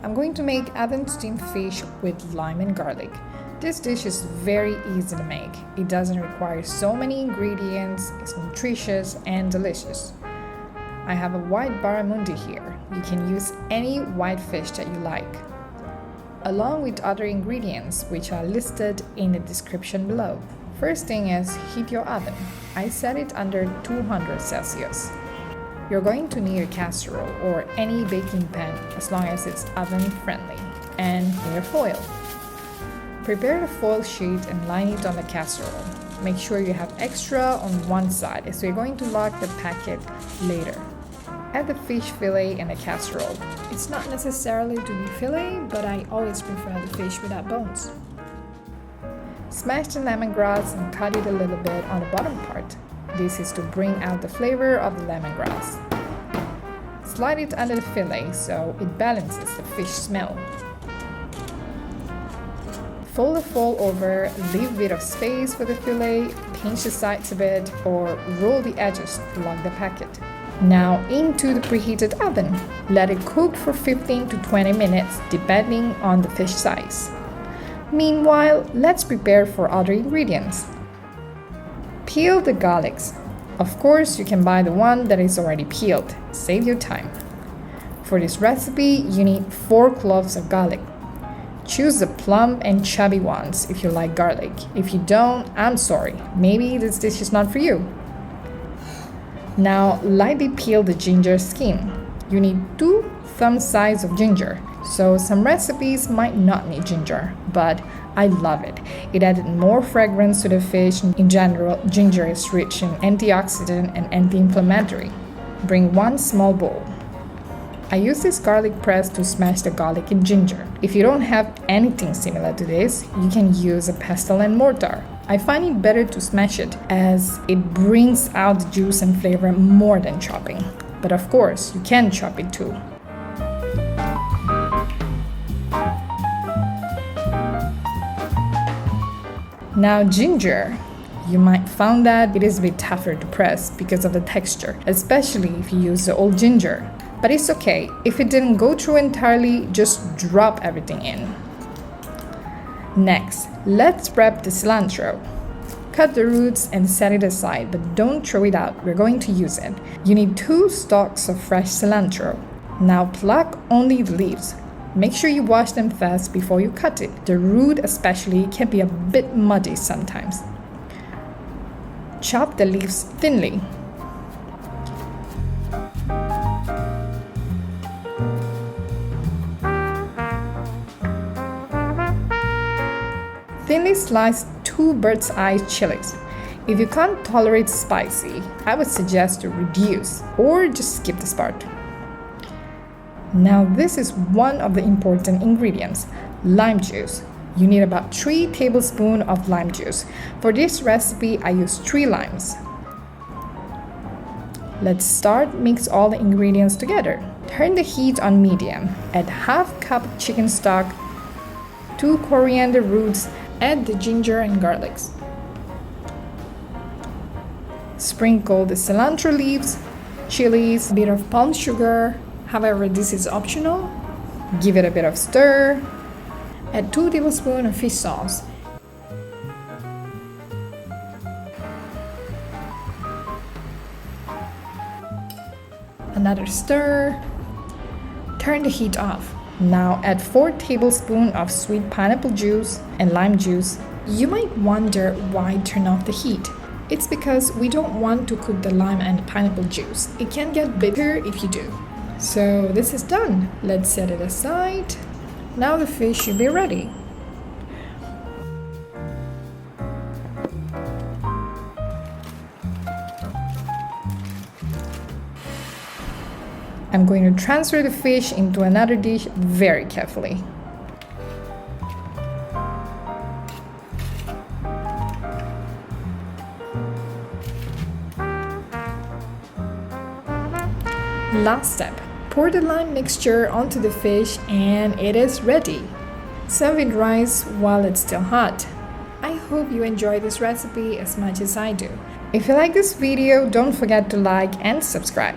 I'm going to make oven steamed fish with lime and garlic. This dish is very easy to make. It doesn't require so many ingredients, it's nutritious and delicious. I have a white barramundi here. You can use any white fish that you like, along with other ingredients which are listed in the description below. First thing is heat your oven. I set it under 200 Celsius. You're going to need a casserole or any baking pan as long as it's oven friendly, and clear foil. Prepare the foil sheet and line it on the casserole. Make sure you have extra on one side as we're going to lock the packet later. Add the fish fillet in the casserole. It's not necessarily to be fillet, but I always prefer the fish without bones. Smash the lemongrass and cut it a little bit on the bottom part. This is to bring out the flavor of the lemongrass. Slide it under the fillet so it balances the fish smell. Fold the foil over, leave a bit of space for the fillet, pinch the sides a bit, or roll the edges to lock the packet. Now into the preheated oven. Let it cook for 15 to 20 minutes depending on the fish size. Meanwhile, let's prepare for other ingredients. Peel the garlics. Of course, you can buy the one that is already peeled. Save your time. For this recipe, you need 4 cloves of garlic. Choose the plump and chubby ones if you like garlic. If you don't, I'm sorry. Maybe this dish is not for you. Now, lightly peel the ginger skin. You need 2 thumb size of ginger. So some recipes might not need ginger, but I love it. It added more fragrance to the fish. In general, ginger is rich in antioxidant and anti-inflammatory. Bring 1 small bowl. I use this garlic press to smash the garlic and ginger. If you don't have anything similar to this, you can use a pestle and mortar. I find it better to smash it as it brings out the juice and flavor more than chopping. But of course, you can chop it too. Now ginger. You might find that it is a bit tougher to press because of the texture, especially if you use the old ginger. But it's okay. If it didn't go through entirely, just drop everything in. Next, let's prep the cilantro. Cut the roots and set it aside, but don't throw it out. We're going to use it. You need 2 stalks of fresh cilantro. Now pluck only the leaves. Make sure you wash them fast before you cut it. The root especially can be a bit muddy sometimes. Chop the leaves thinly. Thinly slice 2 bird's eye chilies. If you can't tolerate spicy, I would suggest to reduce or just skip this part. Now this is one of the important ingredients, lime juice. You need about 3 tablespoons of lime juice. For this recipe, I use 3 limes. Let's start mix all the ingredients together. Turn the heat on medium. Add half cup chicken stock, 2 coriander roots, add the ginger and garlics. Sprinkle the cilantro leaves, chilies, a bit of palm sugar. However, this is optional. Give it a bit of stir. Add 2 tablespoons of fish sauce. Another stir. Turn the heat off. Now add 4 tablespoons of sweet pineapple juice and lime juice. You might wonder why turn off the heat. It's because we don't want to cook the lime and pineapple juice. It can get bitter if you do. So this is done. Let's set it aside. Now the fish should be ready. I'm going to transfer the fish into another dish very carefully. Last step. Pour the lime mixture onto the fish and it is ready. Serve with rice while it's still hot. I hope you enjoy this recipe as much as I do. If you like this video, don't forget to like and subscribe.